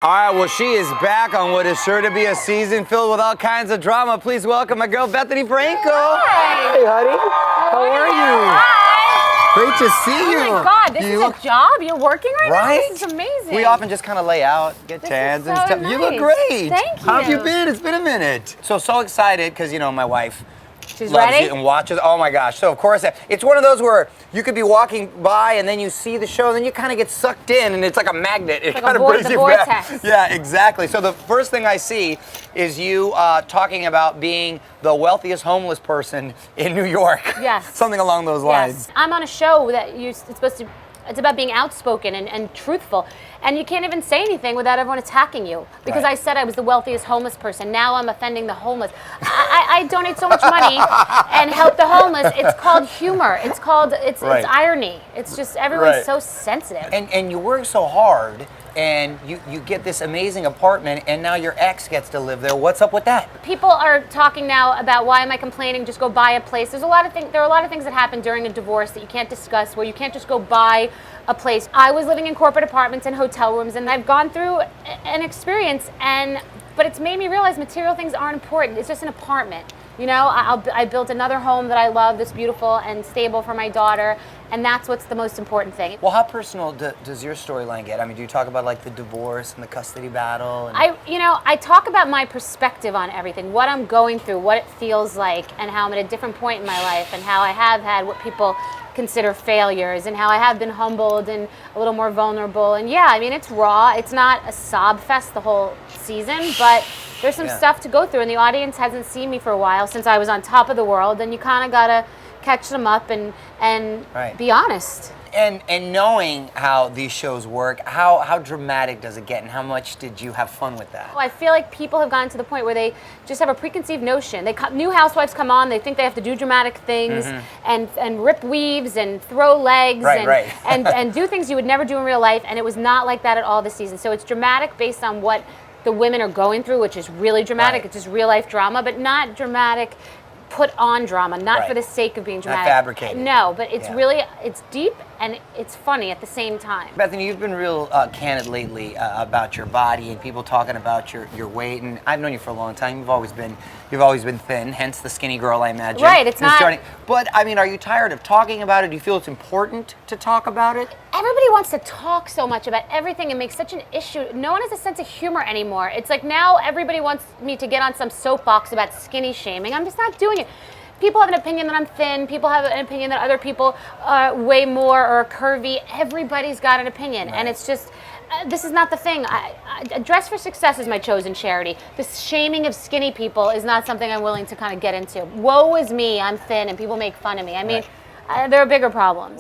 All right, well, she is back on what is sure to be a season filled with all kinds of drama. Please welcome my girl, Bethenny Frankel. Hi. Hey, honey. How are you? Hi. Great to see you. Oh my God, this is a job. You're working right now? This is amazing. We often just kind of lay out, get tans and stuff. Nice. You look great. Thank you. How have you been? It's been a minute. So excited because, you know, my wife She's loves ready? it and watches. Oh my gosh. So of course, it's one of those where you could be walking by and then you see the show and then you kind of get sucked in and it's like a magnet. It kind of brings you back. Yeah, exactly. So the first thing I see is you talking about being the wealthiest homeless person in New York. Yes. Something along those lines. Yes. I'm on a show that it's supposed to. It's about being outspoken and truthful. And you can't even say anything without everyone attacking you. Because I said I was the wealthiest homeless person. Now I'm offending the homeless. I donate so much money and help the homeless. It's called humor. It's called, it's irony. It's just, everyone's so sensitive. And you work so hard and you get this amazing apartment and now your ex gets to live there. What's up with that? People are talking now about why am I complaining, just go buy a place. There are a lot of things that happen during a divorce that you can't discuss, where you can't just go buy a place. I was living in corporate apartments and hotel rooms, and I've gone through an experience, but it's made me realize material things aren't important. It's just an apartment. You know, I built another home that I love, that's beautiful and stable for my daughter, and that's what's the most important thing. Well, how personal does your storyline get? I mean, do you talk about like the divorce and the custody battle? And I talk about my perspective on everything, what I'm going through, what it feels like, and how I'm at a different point in my life, and how I have had what people consider failures, and how I have been humbled and a little more vulnerable. And yeah, I mean, it's raw. It's not a sob fest the whole season, but there's some stuff to go through, and the audience hasn't seen me for a while since I was on top of the world, and you kind of gotta catch them up and be honest. And knowing how these shows work, how dramatic does it get, and how much did you have fun with that? Well, I feel like people have gotten to the point where they just have a preconceived notion. New housewives come on, they think they have to do dramatic things and rip weaves and throw legs and do things you would never do in real life, and it was not like that at all this season. So it's dramatic based on what the women are going through, which is really dramatic. It's just real life drama, but not dramatic put on drama, not for the sake of being dramatic. Not fabricated. No, but it's really, it's deep and it's funny at the same time. Bethenny, you've been real candid lately about your body and people talking about your weight, and I've known you for a long time. You've always been thin, hence the skinny girl, I imagine. Right, it's not. But I mean, are you tired of talking about it? Do you feel it's important to talk about it? Everybody wants to talk so much about everything and make such an issue. No one has a sense of humor anymore. It's like now everybody wants me to get on some soapbox about skinny shaming. I'm just not doing it. People have an opinion that I'm thin. People have an opinion that other people weigh more or are curvy. Everybody's got an opinion, and it's just, this is not the thing. Dress for Success is my chosen charity. The shaming of skinny people is not something I'm willing to kind of get into. Woe is me, I'm thin, and people make fun of me. I mean, there are bigger problems.